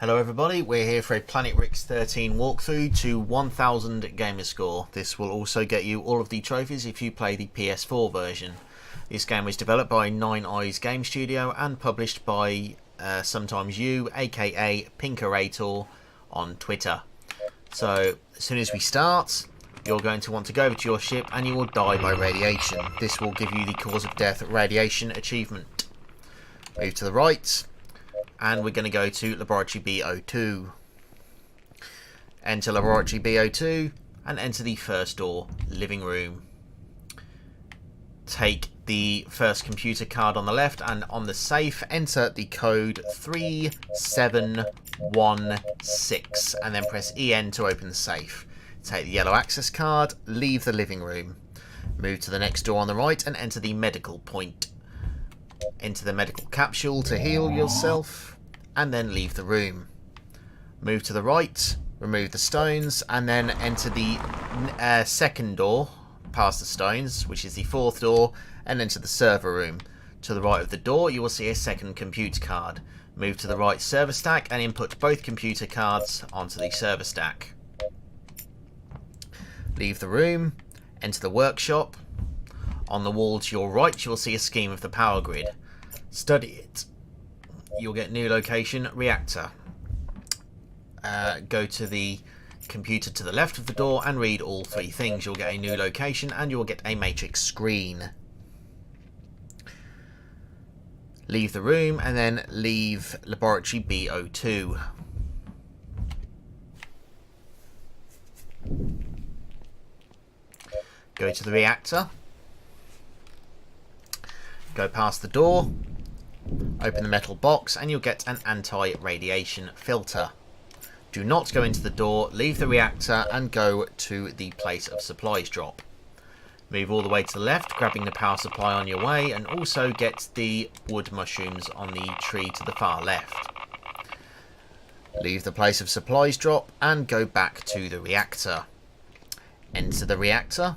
Hello everybody, we're here for a Planet RIX-13 walkthrough to 1000 gamer score. This will also get you all of the trophies if you play the PS4 version. This game was developed by Nine Eyes Game Studio and published by Sometimes You, aka Pinkerator on Twitter. So as soon as we start, you're going to want to go over to your ship and you will die by radiation. This will give you the cause of death radiation achievement. Move to the right. And we're going to go to Laboratory B02. Enter Laboratory B02 and enter the first door, living room. Take the first computer card on the left and on the safe enter the code 3716 and then press EN to open the safe. Take the yellow access card, leave the living room. Move to the next door on the right and enter the medical point. Enter the medical capsule to heal yourself and then leave the room. Move to the right, remove the stones and then enter the second door past the stones, which is the fourth door, and enter the server room. To the right of the door you will see a second computer card. Move to the right server stack and input both computer cards onto the server stack. Leave the room, enter the workshop. On the wall to your right you will see a scheme of the power grid. Study it. You'll get new location, reactor. Go to the computer to the left of the door and read all three things. You'll get a new location and you'll get a matrix screen. Leave the room and then leave Laboratory B02. Go to the reactor. Go past the door. Open the metal box and you'll get an anti-radiation filter. Do not go into the door, leave the reactor and go to the place of supplies drop. Move all the way to the left, grabbing the power supply on your way, and also get the wood mushrooms on the tree to the far left. Leave the place of supplies drop and go back to the reactor. Enter the reactor,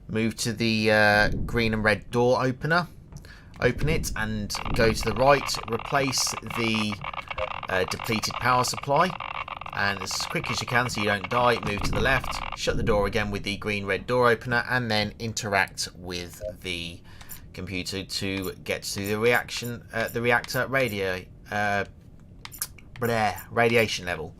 move to the green and red door opener. Open it and go to the right, replace the depleted power supply and as quick as you can so you don't die, move to the left, shut the door again with the green-red door opener and then interact with the computer to get to the reactor radiation level.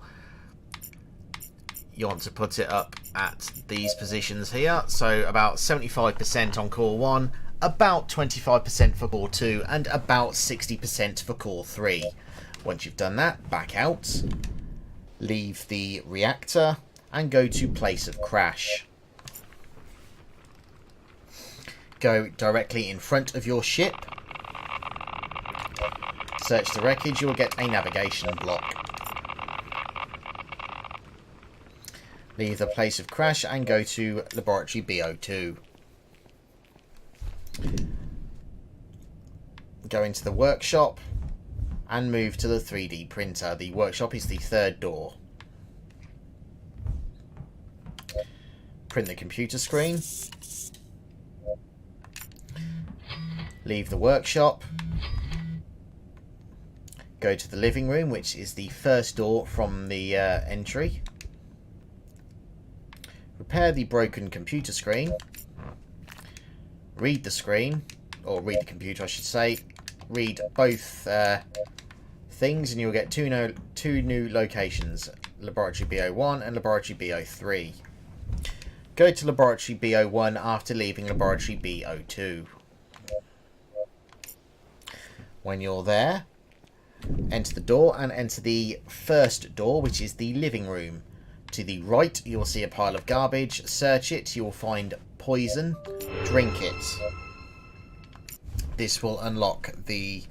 You want to put it up at these positions here, so about 75% on core 1, about 25% for core 2 and about 60% for core 3. Once you've done that, back out, leave the reactor and go to place of crash. Go directly in front of your ship, search the wreckage, you'll get a navigation block. Leave the place of crash and go to Laboratory B02. Go into the workshop and move to the 3D printer. The workshop is the third door. Print the computer screen. Leave the workshop. Go to the living room, which is the first door from the entry. Repair the broken computer screen. Read the screen, or read the computer I should say. Read both things and you'll get two new locations, Laboratory B01 and Laboratory B03. Go to Laboratory B01 after leaving Laboratory B02. When you're there, enter the door and enter the first door, which is the living room. To the right you will see a pile of garbage. Search it, you will find poison. Drink it. This will unlock the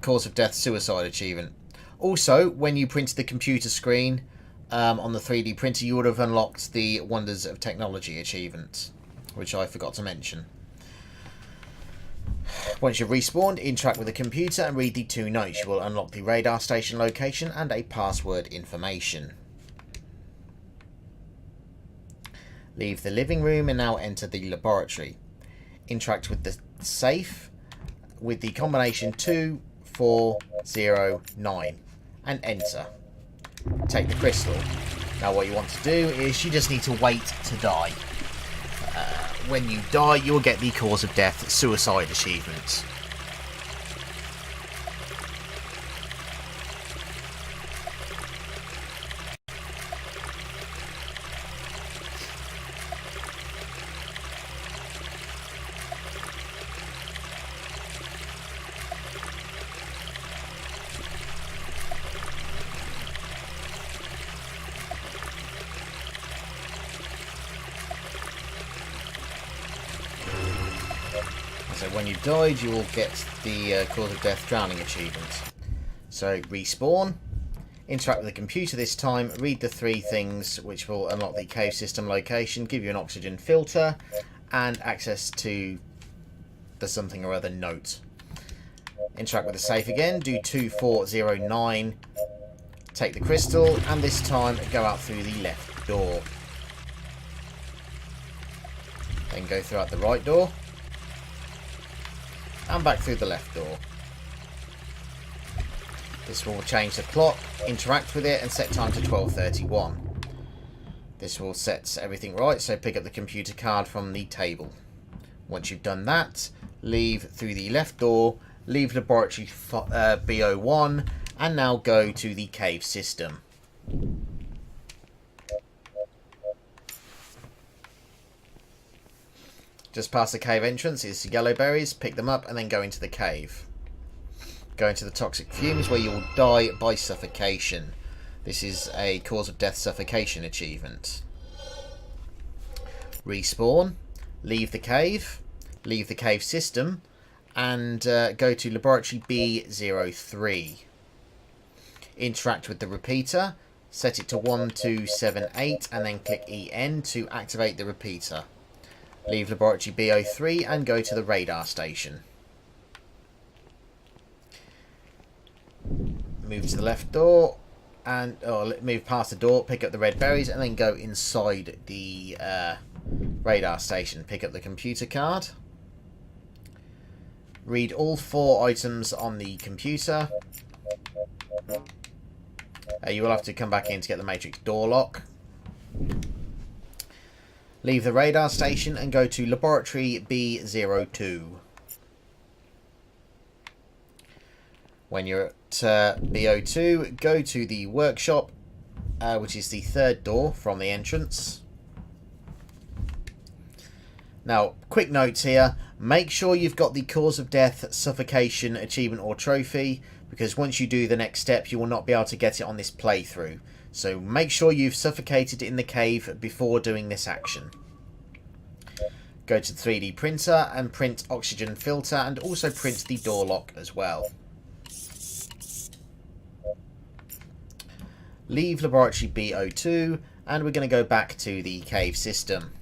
cause of death suicide achievement. Also, when you printed the computer screen on the 3D printer, you would have unlocked the Wonders of Technology achievement, which I forgot to mention. Once you've respawned, interact with the computer and read the two notes. You will unlock the radar station location and a password information. Leave the living room and now enter the laboratory. Interact with the safe with the combination 2409 and enter. Take the crystal. Now what you want to do is you just need to wait to die. When you die, you will get the cause of death suicide achievement. So when you've died, you will get the cause of death drowning achievement. So respawn, interact with the computer this time, read the 3 things which will unlock the cave system location, give you an oxygen filter, and access to the something or other note. Interact with the safe again, do 2409, take the crystal, and this time go out through the left door. Then go throughout the right door. And back through the left door. This will change the clock, interact with it, and set time to 12:31. This will set everything right, so pick up the computer card from the table. Once you've done that, leave through the left door, leave laboratory BO1, and now go to the cave system. Just past the cave entrance is yellow berries, pick them up and then go into the cave. Go into the toxic fumes where you will die by suffocation. This is a cause of death suffocation achievement. Respawn, leave the cave system, and go to laboratory B03. Interact with the repeater, set it to 1278 and then click EN to activate the repeater. Leave laboratory BO3 and go to the radar station. Move to the left door and move past the door, pick up the red berries and then go inside the radar station. Pick up the computer card. Read all 4 items on the computer. You will have to come back in to get the matrix door lock. Leave the radar station and go to laboratory B02. When you're at BO2, go to the workshop, which is the 3rd door from the entrance. Now, quick notes here. Make sure you've got the cause of death, suffocation, achievement or trophy, because once you do the next step, you will not be able to get it on this playthrough. So make sure you've suffocated in the cave before doing this action. Go to the 3D printer and print oxygen filter and also print the door lock as well. Leave laboratory BO2 and we're going to go back to the cave system.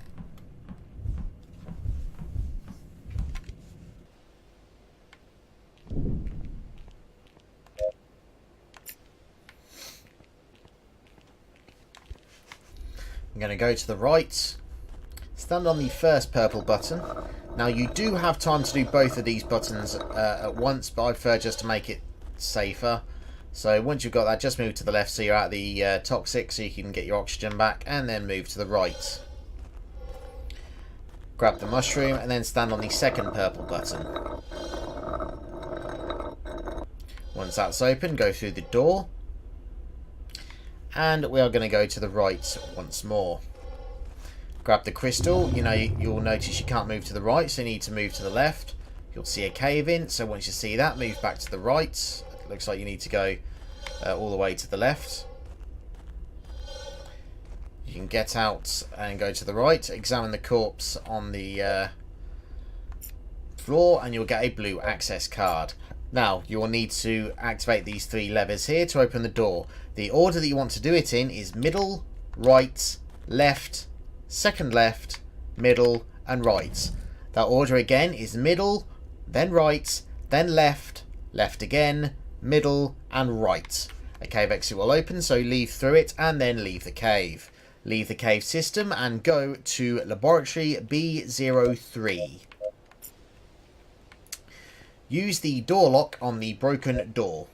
I'm going to go to the right, stand on the first purple button. Now you do have time to do both of these buttons at once, but I prefer just to make it safer. So once you've got that, just move to the left so you're out of the toxic so you can get your oxygen back, and then move to the right. Grab the mushroom and then stand on the second purple button. Once that's open, go through the door. And we are going to go to the right once more. Grab the crystal. You'll notice you can't move to the right, so you need to move to the left. You'll see a cave in, so once you see that, move back to the right. It looks like you need to go all the way to the left. You can get out and go to the right. Examine the corpse on the floor, and you'll get a blue access card. Now, you will need to activate these 3 levers here to open the door. The order that you want to do it in is middle, right, left, second left, middle, and right. That order again is middle, then right, then left, left again, middle, and right. A cave exit will open, so leave through it and then leave the cave. Leave the cave system and go to laboratory B03. Use the door lock on the broken door.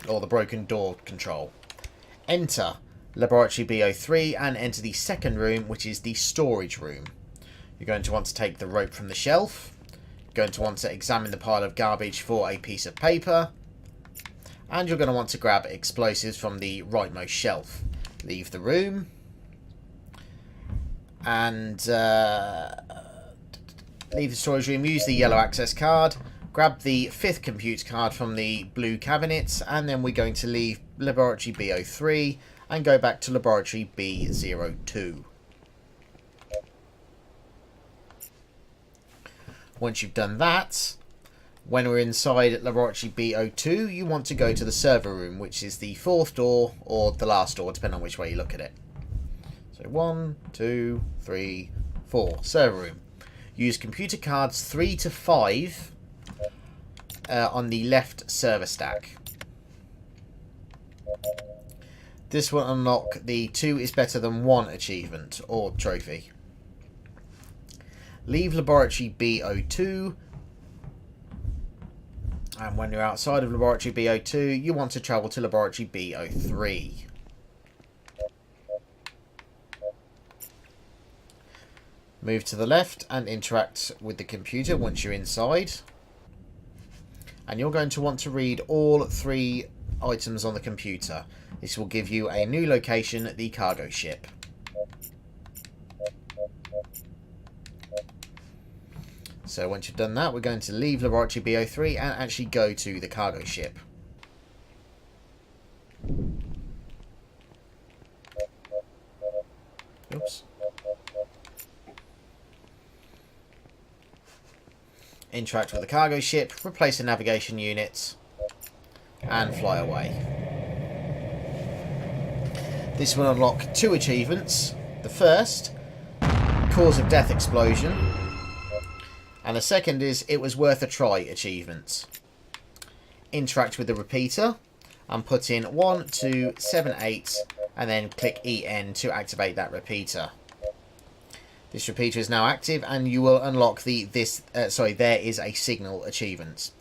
or the broken door control. Enter Laboratory B03 and enter the second room, which is the storage room. You're going to want to take the rope from the shelf. You're going to want to examine the pile of garbage for a piece of paper. And you're going to want to grab explosives from the rightmost shelf. Leave the room. And leave the storage room. Use the yellow access card. Grab the 5th computer card from the blue cabinet. And then we're going to leave Laboratory B03 and go back to Laboratory B02. Once you've done that, when we're inside Laboratory B02, you want to go to the server room, which is the 4th door or the last door, depending on which way you look at it. So 1, 2, 3, 4. Server room. Use computer cards 3 to 5 on the left server stack. This will unlock the 2 is better than 1 achievement or trophy. Leave Laboratory B02. And when you're outside of Laboratory B02, you want to travel to Laboratory B03. Move to the left and interact with the computer once you're inside. And you're going to want to read all 3 items on the computer. This will give you a new location, the cargo ship. So once you've done that, we're going to leave Laboratory B03 and actually go to the cargo ship. Oops. Interact with the cargo ship, replace the navigation units, and fly away. This will unlock 2 achievements. The first, Cause of Death Explosion. And the second is It Was Worth a Try achievement. Interact with the repeater and put in 1, 2, 7, 8 and then click EN to activate that repeater. This repeater is now active and you will unlock the there is a signal achievement.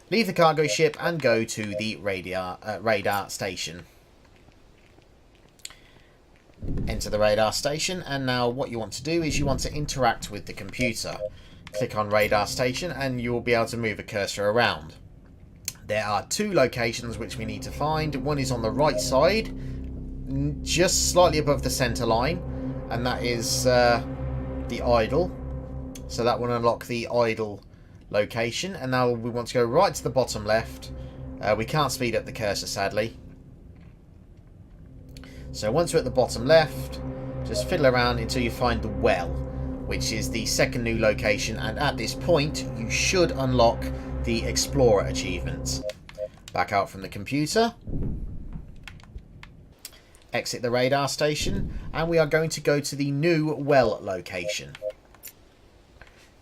Leave the cargo ship and go to the radar station. Enter the radar station, and now what you want to do is you want to interact with the computer. Click on radar station and you will be able to move a cursor around. There are 2 locations which we need to find. One is on the right side, just slightly above the center line, and that is the idle. So that will unlock the idle location. And now we want to go right to the bottom left. We can't speed up the cursor, sadly. So once we're at the bottom left, just fiddle around until you find the well, which is the second new location, and at this point you should unlock the Explorer achievement. Back out from the computer, exit the radar station, and we are going to go to the new well location.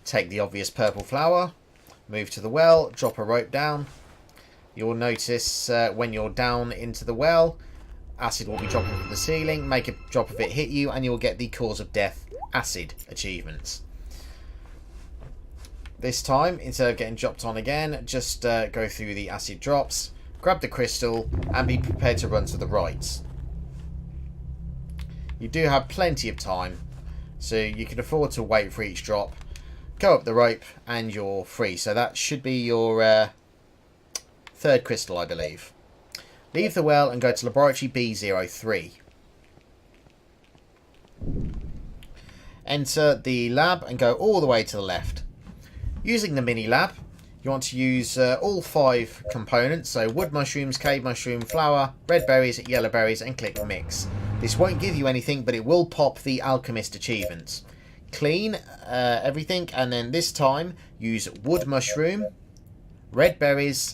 Take the obvious purple flower, move to the well, drop a rope down. You'll notice when you're down into the well, acid will be dropping from the ceiling. Make a drop of it hit you and you'll get the Cause of Death acid achievements. This time, instead of getting dropped on again, just go through the acid drops, grab the crystal and be prepared to run to the right. You do have plenty of time, so you can afford to wait for each drop. Go up the rope and you're free. So that should be your 3rd crystal, I believe. Leave the well and go to Laboratory B03. Enter the lab and go all the way to the left. Using the mini lab, you want to use all 5 components. So wood mushrooms, cave mushroom, flower, red berries, yellow berries, and click mix. This won't give you anything, but it will pop the alchemist achievements. Clean everything, and then this time use wood mushroom, red berries,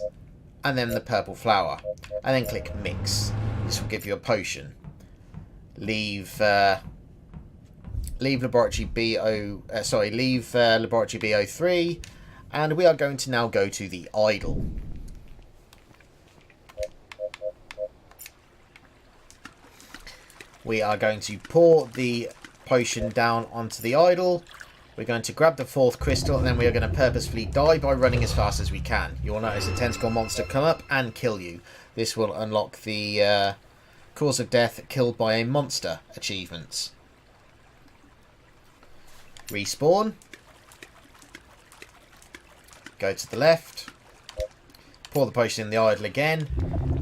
and then the purple flower, and then click mix. This will give you a potion. Leave Laboratory Laboratory B03, and we are going to now go to the idle. We are going to pour the potion down onto the idle. We're going to grab the 4th crystal, and then we are going to purposefully die by running as fast as we can. You will notice a tentacle monster come up and kill you. This will unlock the cause of death killed by a monster achievements. Respawn. Go to the left. Pour the potion in the idol again.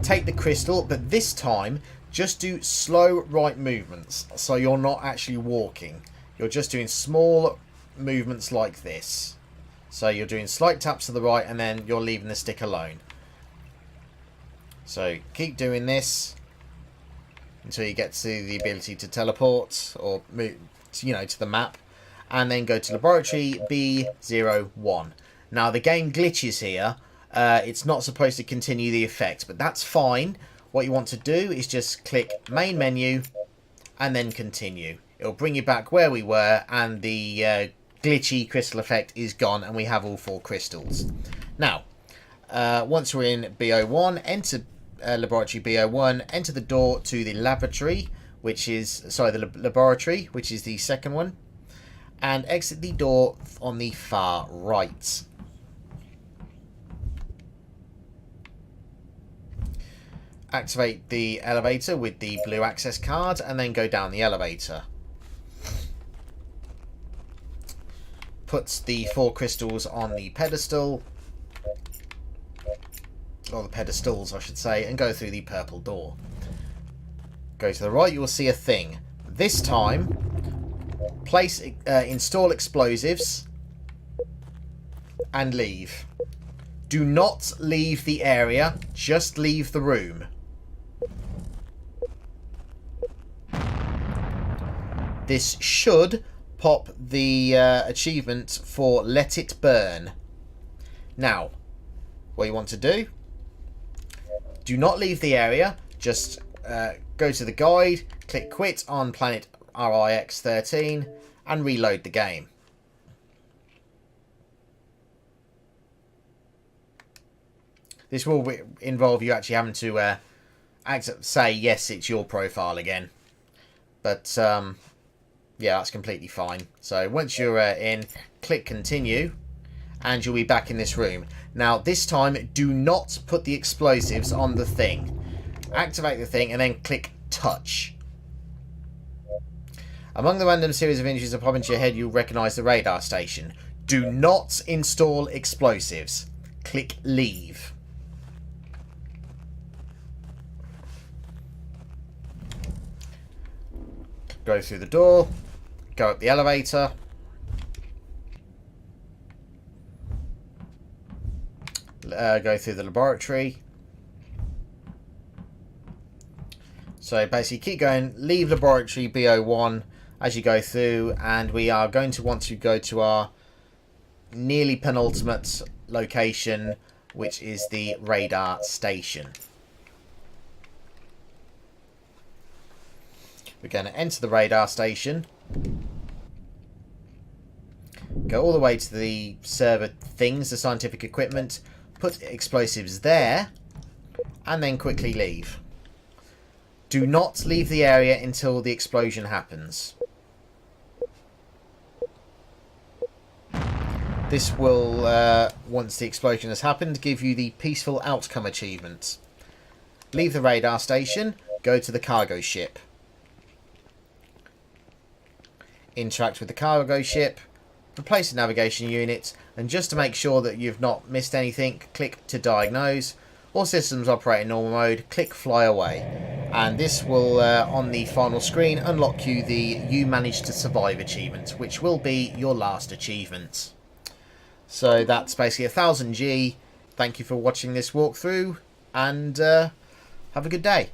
Take the crystal, but this time just do slow right movements. So you're not actually walking. You're just doing small movements like this. So you're doing slight taps to the right, and then you're leaving the stick alone. So keep doing this until you get to the ability to teleport or move, to the map, and then go to laboratory B01. Now the game glitches here. It's not supposed to continue the effect, but that's fine. What you want to do is just click main menu and then continue. It'll bring you back where we were, and the glitchy crystal effect is gone, and we have all 4 crystals. Now, once we're in B01, enter laboratory B01, enter the door to the laboratory, which is, the laboratory, which is the second one, and exit the door on the far right. Activate the elevator with the blue access card, and then go down the elevator. Put the 4 crystals on the pedestal, or the pedestals I should say, and go through the purple door. Go to the right, you will see a thing. This time, install explosives and leave. Do not leave the area, just leave the room. This should pop the achievement for Let It Burn. Now, what you want to do not leave the area, just go to the guide, click quit on planet RIX-13 and reload the game. This will involve you actually having to say yes, it's your profile again. But yeah, that's completely fine. So once you're in, click continue, and you'll be back in this room. Now this time, do not put the explosives on the thing. Activate the thing and then click touch. Among the random series of injuries that pop into your head, you'll recognise the radar station. Do not install explosives. Click leave. Go through the door. Go up the elevator. Go through the laboratory. So basically keep going, leave laboratory B01 as you go through, and we are going to want to go to our nearly penultimate location, which is the radar station. We're going to enter the radar station, go all the way to the server things, the scientific equipment, put explosives there, and then quickly leave. Do not leave the area until the explosion happens. This will, once the explosion has happened, give you the Peaceful Outcome achievement. Leave the radar station, go to the cargo ship. Interact with the cargo ship, replace the navigation unit, and just to make sure that you've not missed anything, click to diagnose. All systems operate in normal mode, click fly away. And this will, on the final screen, unlock you the You Managed to Survive achievement, which will be your last achievement. So that's basically 1000 G. Thank you for watching this walkthrough, and have a good day.